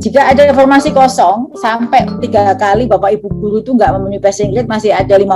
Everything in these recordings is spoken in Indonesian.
jika ada formasi kosong sampai 3 kali Bapak Ibu guru itu nggak memenuhi passing grade, masih ada 50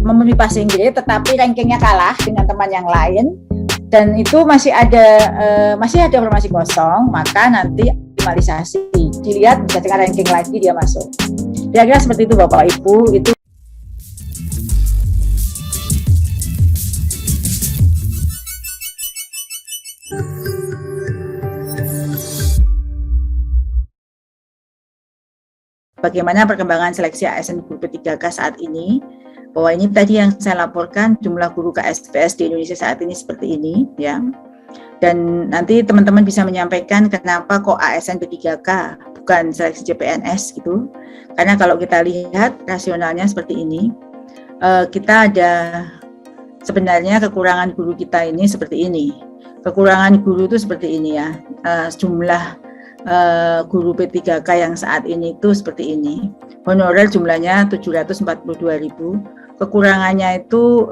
memenuhi passing grade tetapi rankingnya kalah dengan teman yang lain, dan itu masih ada formasi kosong, maka nanti optimalisasi dilihat bisa dengan ranking lagi dia masuk. Kira-kira seperti itu Bapak Ibu. Itu bagaimana perkembangan seleksi ASN guru P3K saat ini. Bahwa ini tadi yang saya laporkan, jumlah guru KSPS di Indonesia saat ini seperti ini ya. Dan nanti teman-teman bisa menyampaikan kenapa kok ASN P3K bukan seleksi CPNS gitu. Karena kalau kita lihat rasionalnya seperti ini, kita ada sebenarnya kekurangan guru kita ini seperti ini. Kekurangan guru itu seperti ini ya. Jumlah guru P3K yang saat ini itu seperti ini. Honorer jumlahnya 742.000. Kekurangannya itu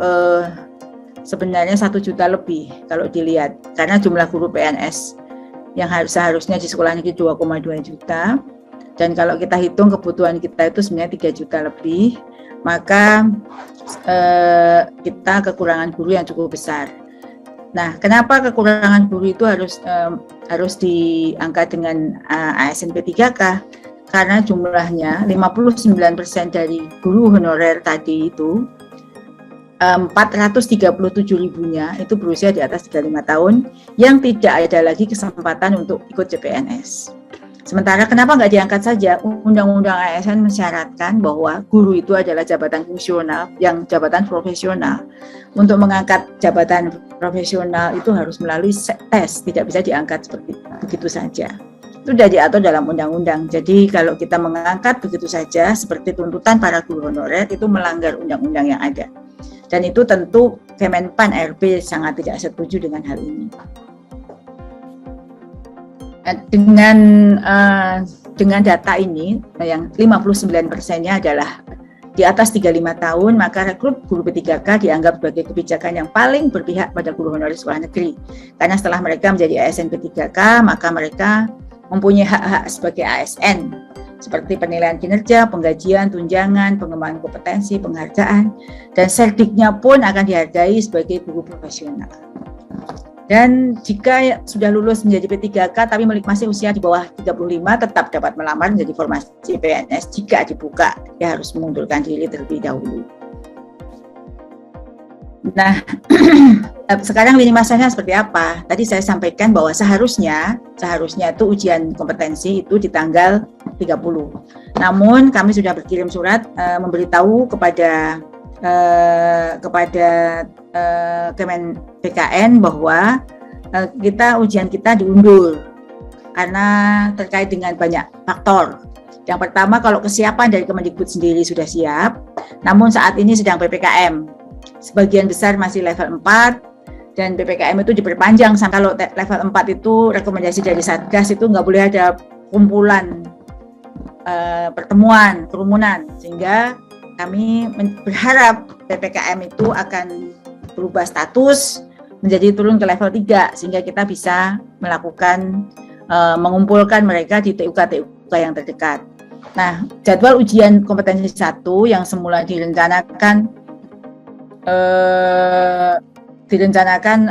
sebenarnya 1 juta lebih kalau dilihat, karena jumlah guru PNS yang seharusnya di sekolah negeri 2,2 juta, dan kalau kita hitung kebutuhan kita itu sebenarnya 3 juta lebih, maka kita kekurangan guru yang cukup besar. Nah, kenapa kekurangan guru itu harus diangkat dengan ASN P3K? Karena jumlahnya 59% dari guru honorer tadi itu 437.000-nya itu berusia di atas 35 tahun yang tidak ada lagi kesempatan untuk ikut CPNS. Sementara kenapa nggak diangkat saja? Undang-undang ASN mensyaratkan bahwa guru itu adalah jabatan fungsional, yang jabatan profesional. Untuk mengangkat jabatan profesional itu harus melalui tes, tidak bisa diangkat seperti begitu saja. Itu sudah diatur dalam undang-undang. Jadi kalau kita mengangkat begitu saja seperti tuntutan para guru honorer, itu melanggar undang-undang yang ada. Dan itu tentu Kemenpan RB sangat tidak setuju dengan hal ini. Dengan data ini yang 59%-nya adalah di atas 35 tahun, maka rekrut guru P3K dianggap sebagai kebijakan yang paling berpihak pada guru honorer sekolah negeri. Karena setelah mereka menjadi ASN P3K, maka mereka mempunyai hak-hak sebagai ASN seperti penilaian kinerja, penggajian, tunjangan, pengembangan kompetensi, penghargaan, dan serdiknya pun akan dihargai sebagai guru profesional. Dan jika sudah lulus menjadi P3K tapi masih usia di bawah 35, tetap dapat melamar menjadi formasi PNS. Jika dibuka, dia harus mengundurkan diri terlebih dahulu. Nah, sekarang lini masanya seperti apa? Tadi saya sampaikan bahwa seharusnya itu ujian kompetensi itu di tanggal 30. Namun kami sudah berkirim surat memberitahu kepada Kemen PKN bahwa ujian kita diundur karena terkait dengan banyak faktor. Yang pertama, kalau kesiapan dari Kemendikbud sendiri sudah siap, namun saat ini sedang PPKM. Sebagian besar masih level 4 dan PPKM itu diperpanjang sampai kalau level 4 itu rekomendasi dari Satgas itu nggak boleh ada kumpulan pertemuan, kerumunan, sehingga kami berharap PPKM itu akan berubah status menjadi turun ke level 3 sehingga kita bisa melakukan mengumpulkan mereka di TUK yang terdekat. Nah, jadwal ujian kompetensi 1 yang semula direncanakan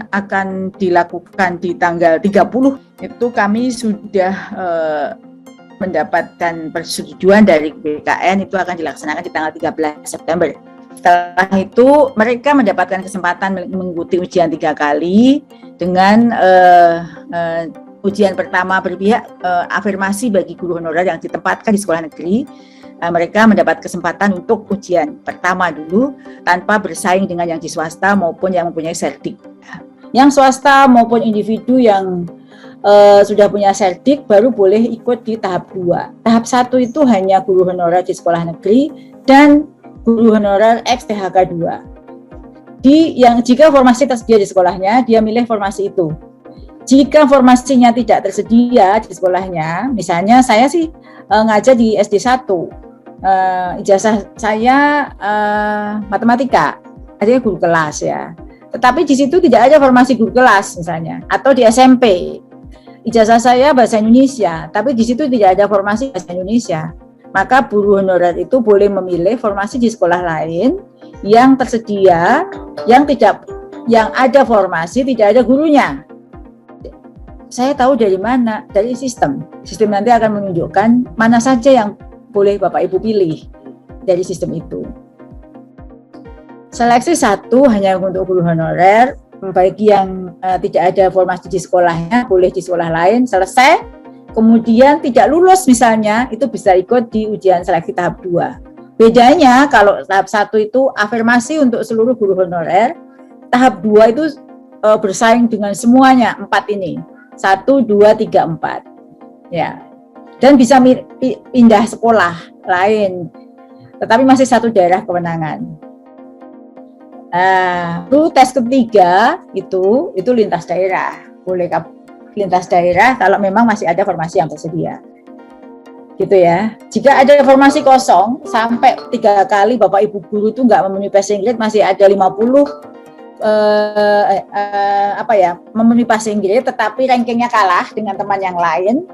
akan dilakukan di tanggal 30, itu kami sudah mendapatkan persetujuan dari BKN, itu akan dilaksanakan di tanggal 13 September. Setelah itu mereka mendapatkan kesempatan mengikuti ujian 3 kali dengan ujian pertama berpihak afirmasi bagi guru honorer yang ditempatkan di sekolah negeri. Mereka mendapat kesempatan untuk ujian pertama dulu tanpa bersaing dengan yang di swasta maupun yang mempunyai serdik. Yang swasta maupun individu yang sudah punya serdik baru boleh ikut di tahap 2. Tahap 1 itu hanya guru honorer di sekolah negeri dan guru honorer ex-THK 2. Jika formasi tersedia di sekolahnya, dia milih formasi itu. Jika formasinya tidak tersedia di sekolahnya, misalnya saya sih ngajar di SD 1, ijazah saya matematika, artinya guru kelas ya. Tetapi di situ tidak ada formasi guru kelas misalnya, atau di SMP. ijazah saya bahasa Indonesia, tapi di situ tidak ada formasi bahasa Indonesia. Maka guru honorer itu boleh memilih formasi di sekolah lain yang tersedia, yang ada formasi tidak ada gurunya. Saya tahu dari mana? Dari sistem. Sistem nanti akan menunjukkan mana saja yang boleh Bapak Ibu pilih dari sistem itu. Seleksi 1 hanya untuk guru honorer. Bagi yang tidak ada formasi di sekolahnya, boleh di sekolah lain, selesai. Kemudian tidak lulus misalnya, itu bisa ikut di ujian seleksi tahap 2. Bedanya kalau tahap 1 itu afirmasi untuk seluruh guru honorer, tahap 2 itu bersaing dengan semuanya, 4 ini. 1, 2, 3, 4. Ya. Dan bisa pindah sekolah lain, tetapi masih satu daerah kewenangan. Lalu tes ketiga itu lintas daerah, boleh lintas daerah kalau memang masih ada formasi yang tersedia, gitu ya. Jika ada formasi kosong sampai 3 kali Bapak Ibu guru itu nggak memenuhi passing grade, masih ada 50 memenuhi passing grade, tetapi rankingnya kalah dengan teman yang lain,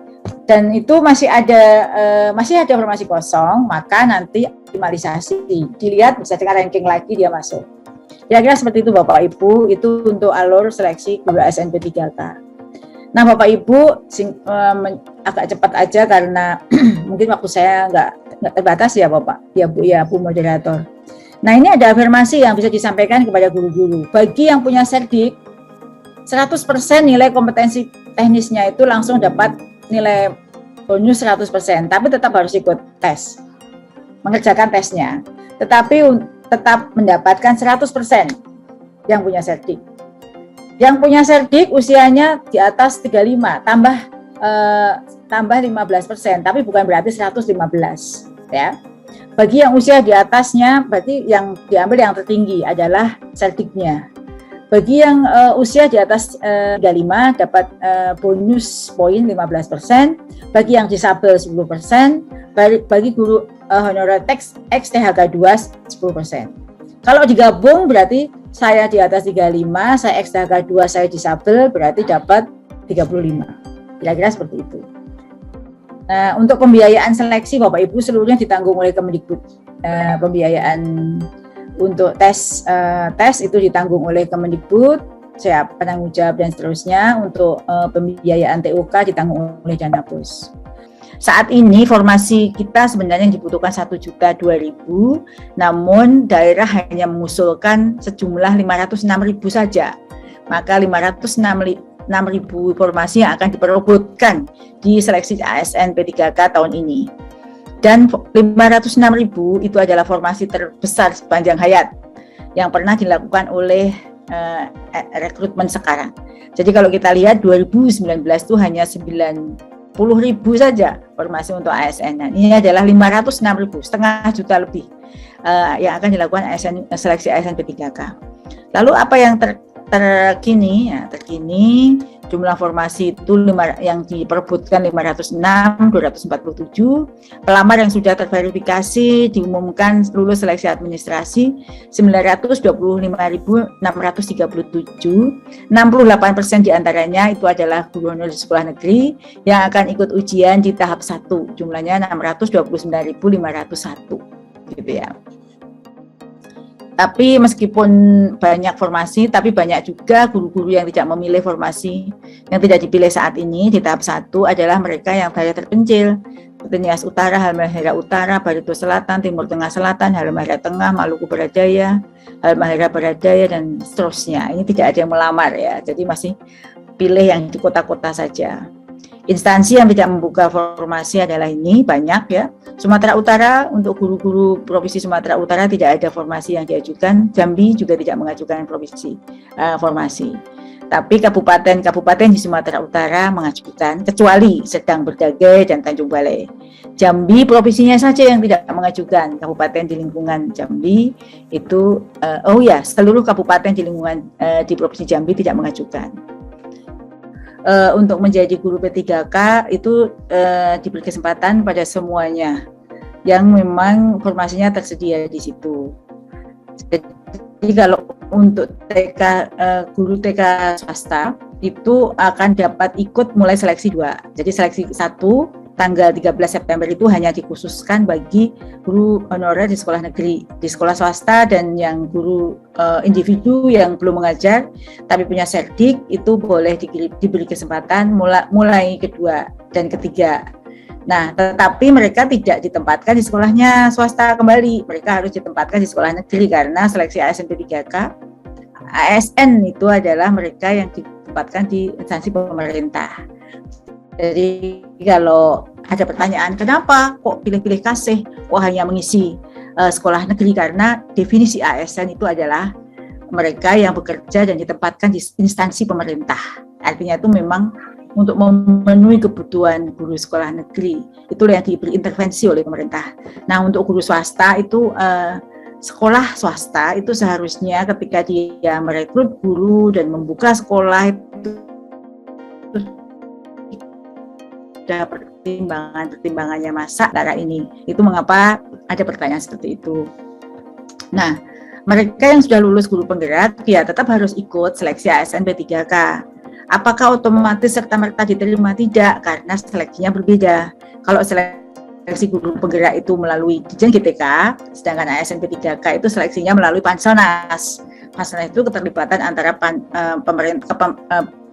dan itu masih ada formasi kosong, maka nanti optimalisasi dilihat bisa dengan ranking lagi dia masuk. Kira-kira seperti itu Bapak Ibu, itu untuk alur seleksi guru ASN P3K. Nah Bapak Ibu agak cepat aja karena mungkin waktu saya nggak terbatas ya Bapak, ya Bu moderator. Nah ini ada afirmasi yang bisa disampaikan kepada guru-guru. Bagi yang punya serdik, 100% nilai kompetensi teknisnya itu langsung dapat nilai bonus 100%, tapi tetap harus ikut tes, mengerjakan tesnya. Tetapi tetap mendapatkan 100% yang punya serdik. Yang punya serdik usianya di atas 35, tambah 15%, tapi bukan berarti 115 ya. Bagi yang usia di atasnya, berarti yang diambil yang tertinggi adalah serdiknya. Bagi yang usia di atas 35 dapat bonus poin 15%, bagi yang disabel 10%, bagi guru honorer X THK 2 10%. Kalau digabung berarti saya di atas 35, saya X THK 2, saya disabel, berarti dapat 35. Kira-kira seperti itu. Nah, untuk pembiayaan seleksi Bapak Ibu seluruhnya ditanggung oleh Kemendikbud. Pembiayaan untuk tes itu ditanggung oleh Kemendikbud, siapa penanggung jawab dan seterusnya. Untuk pembiayaan TUK ditanggung oleh Danapus. Saat ini formasi kita sebenarnya dibutuhkan 1.200.000, namun daerah hanya mengusulkan sejumlah 506.000 saja. Maka 506.000 formasi yang akan diperebutkan di seleksi ASN P3K tahun ini. Dan 506.000 itu adalah formasi terbesar sepanjang hayat yang pernah dilakukan oleh rekrutmen sekarang. Jadi kalau kita lihat 2019 itu hanya 90.000 saja formasi untuk ASN. Dan ini adalah 506.000, setengah juta lebih yang akan dilakukan seleksi ASN P3K. Lalu apa yang terkini? Ya, terkini jumlah formasi itu yang diperebutkan 506, 247. Pelamar yang sudah terverifikasi diumumkan lulus seleksi administrasi 925.637. 68% diantaranya itu adalah guru honorer di sekolah negeri yang akan ikut ujian di tahap 1. Jumlahnya 629.501, gitu ya. Tapi meskipun banyak formasi, tapi banyak juga guru-guru yang tidak memilih formasi. Yang tidak dipilih saat ini di tahap 1 adalah mereka yang daerah terpencil, seperti Nias Utara, Halmahera Utara, Barito Selatan, Timur Tengah Selatan, Halmahera Tengah, Maluku Baradaya, Halmahera Baradaya, dan seterusnya. Ini tidak ada yang melamar ya, jadi masih pilih yang di kota-kota saja. Instansi yang tidak membuka formasi adalah ini, banyak ya. Sumatera Utara, untuk guru-guru Provinsi Sumatera Utara tidak ada formasi yang diajukan. Jambi juga tidak mengajukan formasi. Tapi kabupaten di Sumatera Utara mengajukan, kecuali Sedang, Berbagai, dan Tanjung Balai. Jambi provinsinya saja yang tidak mengajukan. Kabupaten di lingkungan Jambi itu, seluruh kabupaten di lingkungan di Provinsi Jambi tidak mengajukan. Untuk menjadi guru P3K itu diberi kesempatan pada semuanya yang memang formasinya tersedia di situ. Jadi kalau untuk guru TK swasta itu akan dapat ikut mulai seleksi 2. Jadi seleksi 1 tanggal 13 September itu hanya dikhususkan bagi guru honorer di sekolah negeri. Di sekolah swasta dan yang guru individu yang belum mengajar tapi punya serdik itu boleh diberi kesempatan mulai kedua dan ketiga. Nah, tetapi mereka tidak ditempatkan di sekolahnya swasta kembali. Mereka harus ditempatkan di sekolah negeri karena seleksi ASN P3K. ASN itu adalah mereka yang ditempatkan di instansi pemerintah. Jadi kalau ada pertanyaan kenapa kok pilih-pilih kasih, kok hanya mengisi sekolah negeri, karena definisi ASN itu adalah mereka yang bekerja dan ditempatkan di instansi pemerintah. Artinya itu memang untuk memenuhi kebutuhan guru sekolah negeri, itulah yang diberi intervensi oleh pemerintah. Nah, untuk guru swasta itu sekolah swasta itu seharusnya ketika dia merekrut guru dan membuka sekolah itu ada pertimbangannya masa cara ini. Itu mengapa ada pertanyaan seperti itu. Nah, mereka yang sudah lulus guru penggerak ya tetap harus ikut seleksi ASN P3K. Apakah otomatis serta-merta diterima? Tidak, karena seleksinya berbeda. Kalau seleksi guru penggerak itu melalui Ditjen GTK, sedangkan ASN P3K itu seleksinya melalui Panselnas. Panselnas itu keterlibatan antara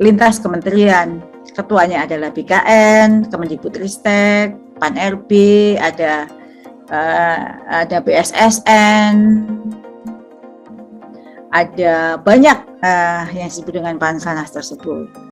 lintas kementerian. Ketuanya adalah BKN, Kemendikbudristek, Pan-RB, ada BSSN, ada banyak yang disebut dengan Panselnas tersebut.